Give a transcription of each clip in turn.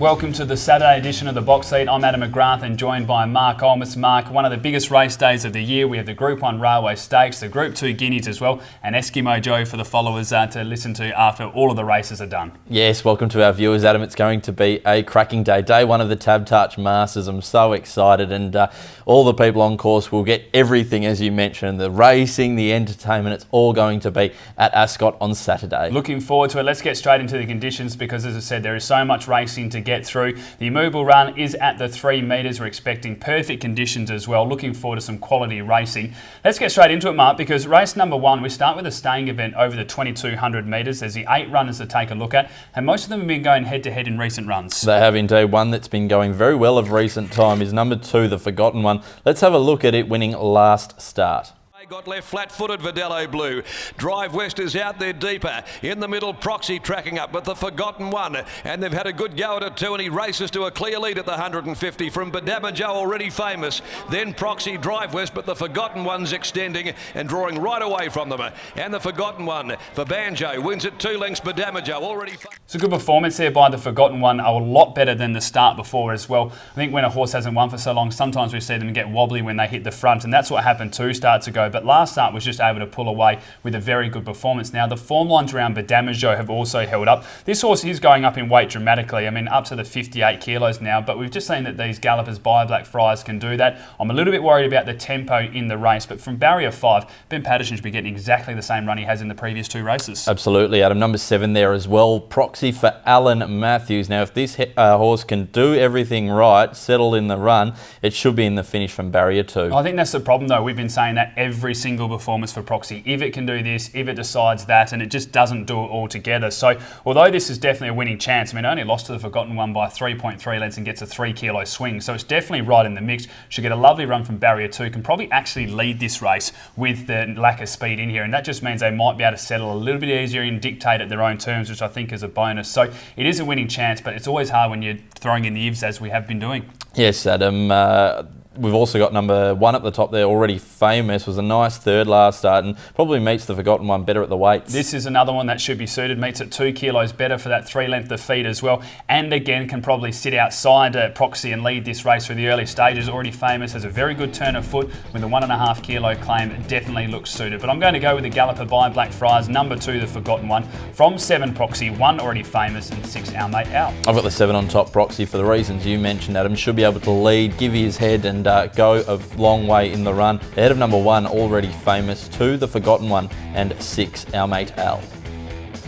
Welcome to the Saturday edition of the Box Seat. I'm Adam McGrath and joined by Mark Olmos. Mark, one of the biggest race days of the year. We have the Group 1 Railway Stakes, the Group 2 Guineas as well, and Eskimo Joe for the followers to listen to after all of the races are done. Yes, welcome to our viewers, Adam. It's going to be a cracking day. Day one of the Tab Touch Masters. I'm so excited, and all the people on course will get everything, as you mentioned, the racing, the entertainment. It's all going to be at Ascot on Saturday. Looking forward to it. Let's get straight into the conditions because, as I said, there is so much racing to get through. The immovable run is at the 3 metres. We're expecting perfect conditions as well. Looking forward to some quality racing. Let's get straight into it, Mark, because race number 1, we start with a staying event over the 2,200 metres. There's the 8 runners to take a look at, and most of them have been going head-to-head in recent runs. They have indeed. One that's been going very well of recent time is number 2, the Forgotten One. Let's have a look at it winning last start. Got left flat-footed, Vidello Blue. Drive West is out there deeper. In the middle, Proxy tracking up with the Forgotten One. And they've had a good go at it too, and he races to a clear lead at the 150 from Badamajo, already famous. Then Proxy, Drive West, but the Forgotten One's extending and drawing right away from them. And the Forgotten One for Banjo wins at 2 lengths. Badamajo already... It's a good performance here by the Forgotten One, a lot better than the start before as well. I think when a horse hasn't won for so long, sometimes we see them get wobbly when they hit the front, and that's what happened 2 starts ago. But last start was just able to pull away with a very good performance. Now, the form lines around Badamajo have also held up. This horse is going up in weight dramatically. I mean, up to the 58 kilos now, but we've just seen that these gallopers by Blackfriars can do that. I'm a little bit worried about the tempo in the race, but from barrier 5, Ben Patterson should be getting exactly the same run he has in the previous 2 races. Absolutely, Adam. Number 7 there as well, Proxy for Alan Matthews. Now, if this horse can do everything right, settle in the run, it should be in the finish from barrier 2. I think that's the problem, though. We've been saying that every single performance for Proxy. If it can do this, if it decides that, and it just doesn't do it all together. So, although this is definitely a winning chance, I mean, only lost to the Forgotten One by 3.3 lengths and gets a 3 kilo swing. So it's definitely right in the mix. Should get a lovely run from barrier 2. Can probably actually lead this race with the lack of speed in here. And that just means they might be able to settle a little bit easier and dictate at their own terms, which I think is a bonus. So it is a winning chance, but it's always hard when you're throwing in the ifs as we have been doing. Yes, Adam. We've also got number 1 at the top there, already famous. Was a nice third last start and probably meets the Forgotten One better at the weights. This is another one that should be suited. Meets at 2 kilos better for that 3 length of feet as well. And again, can probably sit outside Proxy and lead this race through the early stages. Already famous, has a very good turn of foot with a 1.5 kilo claim. It definitely looks suited. But I'm going to go with the galloper by Blackfriars, number 2, the Forgotten One. From 7, Proxy, 1 already famous, and 6, our mate Al. I've got the 7 on top, Proxy, for the reasons you mentioned, Adam. Should be able to lead, give his head and go a long way in the run. Ahead of number 1, already famous, 2, the Forgotten One, and 6, our mate Al.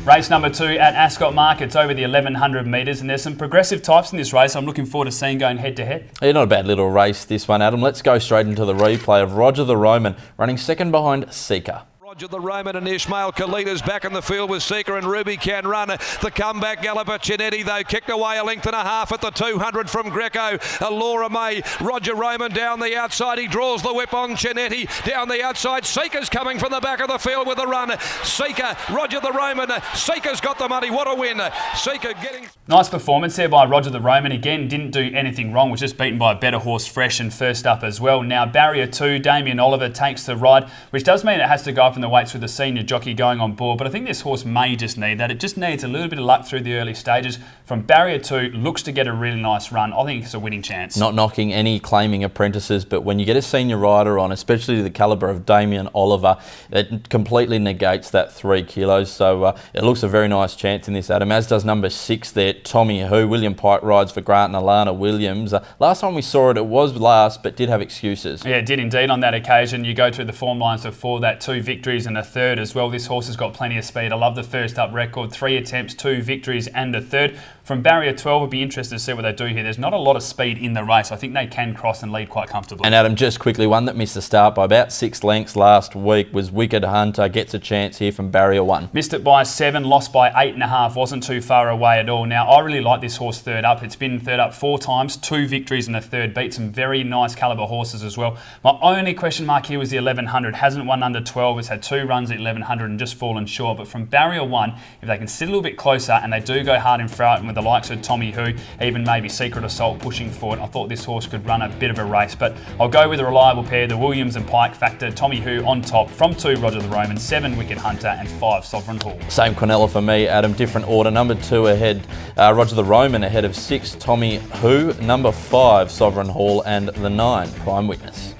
Race number 2 at Ascot Markets over the 1,100 metres, and there's some progressive types in this race I'm looking forward to seeing going head to head. Yeah, not a bad little race this one, Adam. Let's go straight into the replay of Roger the Roman running second behind Seeker. Roger the Roman and Ishmael Khalid's back in the field with Seeker and Ruby can run. The comeback galloper Chinetti, though, kicked away a length and a half at the 200 from Greco. Laura May, Roger Roman down the outside. He draws the whip on Chinetti down the outside. Seeker's coming from the back of the field with a run. Seeker, Roger the Roman. Seeker's got the money. What a win. Seeker getting... Nice performance there by Roger the Roman. Again, didn't do anything wrong. Was just beaten by a better horse, Fresh, and first up as well. Now, barrier 2, Damien Oliver takes the ride, which does mean it has to go up in the weights with the senior jockey going on board, but I think this horse may just need that. It just needs a little bit of luck through the early stages. From barrier 2, looks to get a really nice run. I think it's a winning chance. Not knocking any claiming apprentices, but when you get a senior rider on, especially the calibre of Damien Oliver, it completely negates that 3 kilos. So it looks a very nice chance in this, Adam, as does number 6 there, Tommy Who. William Pike rides for Grant and Alana Williams. Last time we saw it, it was last, but did have excuses. Yeah, it did indeed on that occasion. You go through the form lines before that, 2 victories and a third as well. This horse has got plenty of speed. I love the first up record, 3 attempts, 2 victories and a third. From barrier 12, we'll be interested to see what they do here. There's not a lot of speed in the race. I think they can cross and lead quite comfortably. And Adam, just quickly, one that missed the start by about 6 lengths last week was Wicked Hunter. Gets a chance here from barrier 1. Missed it by 7, lost by 8.5. Wasn't too far away at all. Now, I really like this horse third up. It's been third up 4 times, 2 victories and a third. Beat some very nice calibre horses as well. My only question mark here was the 1100. Hasn't won under 12. It's had 2 runs at 1100 and just fallen short. But from barrier 1, if they can sit a little bit closer and they do go hard in front with the likes of Tommy Who, even maybe Secret Assault pushing forward. I thought this horse could run a bit of a race, but I'll go with a reliable pair, the Williams and Pike factor. Tommy Who on top, from 2 Roger the Roman, 7 Wicked Hunter and 5 Sovereign Hall. Same Quinella for me, Adam. Different order. Number 2 ahead, Roger the Roman ahead of 6 Tommy Who, number 5 Sovereign Hall, and the 9 Prime Witness.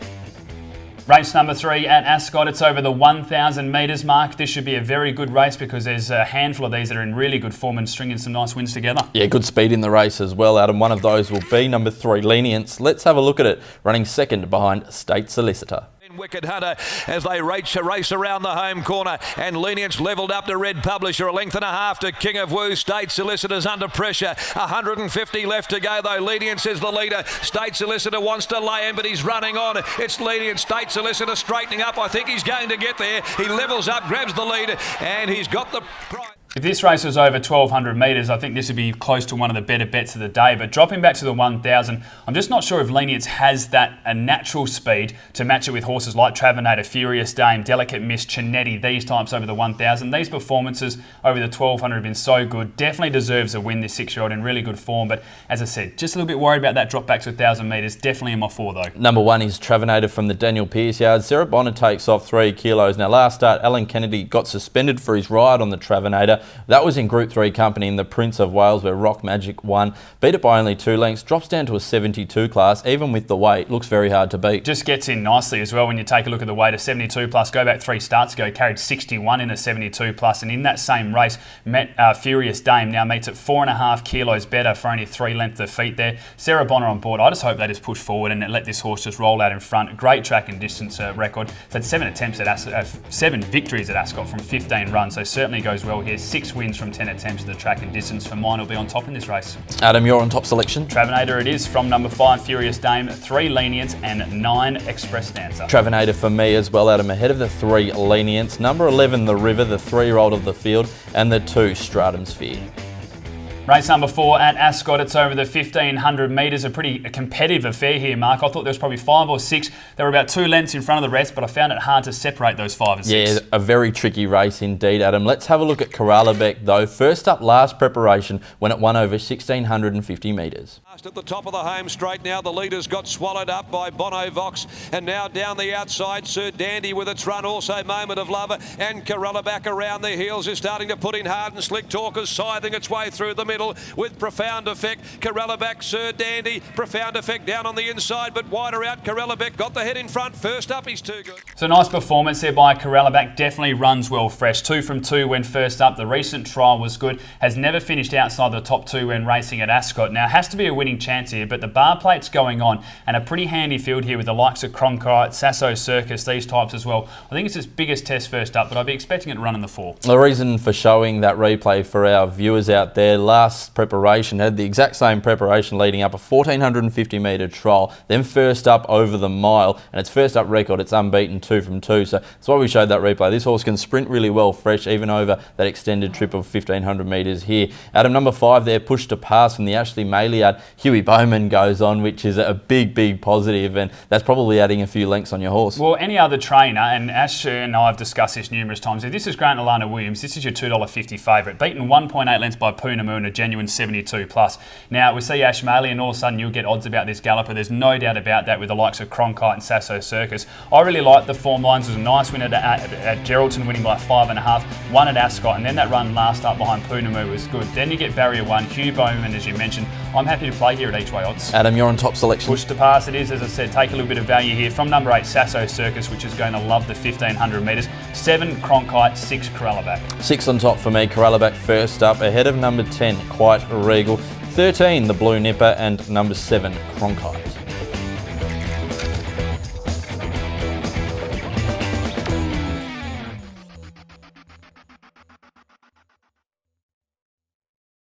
Race number 3 at Ascot. It's over the 1,000 metres mark. This should be a very good race because there's a handful of these that are in really good form and stringing some nice wins together. Yeah, good speed in the race as well, Adam. One of those will be number 3, Lenience. Let's have a look at it. Running second behind State Solicitor. Wicked Hunter as they race around the home corner, and Lenience levelled up to Red Publisher, a length and a half to King of Woo. State Solicitor's under pressure, 150 left to go though. Lenience is the leader. State Solicitor wants to lay him, but he's running on. It's Lenience. State Solicitor straightening up. I think he's going to get there. He levels up, grabs the lead, and he's got the prize. If this race was over 1,200 metres, I think this would be close to one of the better bets of the day. But dropping back to the 1,000, I'm just not sure if Lenience has a natural speed to match it with horses like Travanator, Furious Dame, Delicate Miss, Chinetti, these types over the 1,000. These performances over the 1,200 have been so good. Definitely deserves a win, this 6-year-old, in really good form. But as I said, just a little bit worried about that drop back to 1,000 metres. Definitely in my 4 though. Number 1 is Travanator from the Daniel Pearce yard. Sarah Bonner takes off 3 kilos. Now last start, Alan Kennedy got suspended for his ride on the Travanator. That was in Group 3 company in the Prince of Wales, where Rock Magic won. Beat it by only 2 lengths, drops down to a 72 class. Even with the weight, looks very hard to beat. Just gets in nicely as well when you take a look at the weight of 72 plus. Go back 3 starts ago, carried 61 in a 72 plus, and in that same race, Furious Dame now meets at 4.5 kilos better for only 3 lengths of feet there. Sarah Bonner on board. I just hope they just push forward and let this horse just roll out in front. Great track and distance record. It's had 7 attempts at 7 victories at Ascot from 15 runs, so certainly goes well here. 6 wins from 10 attempts at the track and distance. For mine, will be on top in this race. Adam, you're on top selection. Travanator it is from number 5 Furious Dame, 3 Lenience and 9 Express Dancer. Travanator for me as well, Adam, ahead of the 3 Lenience, number 11 The River, the 3-year-old of the field, and the 2 Stratum Sphere. Race number 4 at Ascot. It's over the 1,500 metres. A pretty competitive affair here, Mark. I thought there was probably 5 or 6. They were about 2 lengths in front of the rest, but I found it hard to separate those 5 and 6. Yeah, a very tricky race indeed, Adam. Let's have a look at Corralabek though. First up, last preparation when it won over 1,650 metres. At the top of the home straight now, the leaders got swallowed up by Bono Vox, and now down the outside, Sir Dandy with its run, also Moment of Love, and Corralabek around the heels is starting to put in hard, and Slick Talker's scything its way through the middle with Profound Effect. Corralabek, Sir Dandy, Profound Effect down on the inside, but wider out. Corralabek got the head in front. First up, he's too good. So nice performance there by Corralabek. Definitely runs well fresh. 2 from 2 when first up. The recent trial was good. Has never finished outside the top 2 when racing at Ascot. Now, has to be a winning chance here, but the bar plate's going on, and a pretty handy field here with the likes of Cronkite, Sasso Circus, these types as well. I think it's its biggest test first up, but I'd be expecting it to run in the 4. The reason for showing that replay for our viewers out there, last preparation had the exact same preparation leading up, a 1,450 metre trial, then first up over the mile, and its first up record, it's unbeaten 2 from 2. So that's why we showed that replay. This horse can sprint really well fresh, even over that extended trip of 1,500 metres here. Adam, number 5 there, Push to Pass from the Ashley Maillard. Huey Bowman goes on, which is a big positive, and that's probably adding a few lengths on your horse. Well, any other trainer, and Ash and I have discussed this numerous times, if this is Grant Alana Williams, this is your $2.50 favourite, beaten 1.8 lengths by Poonamoo in a genuine 72 plus. Now, we see Ash Maley, and all of a sudden you'll get odds about this galloper. There's no doubt about that with the likes of Cronkite and Sasso Circus. I really like the form lines. It was a nice win at Geraldton, winning by 5.5, 1 at Ascot, and then that run last up behind Poonamoo was good. Then you get Barrier 1, Hugh Bowman, as you mentioned. I'm happy to play here at each way odds. Adam, you're on top selection. Push to Pass it is, as I said. Take a little bit of value here from number 8 Sasso Circus, which is going to love the 1,500 metres. 7 Cronkite, 6 Corralabek. 6 on top for me. Corralabek first up, ahead of number 10 Quite Regal, 13 the Blue Nipper, and number 7 Cronkite.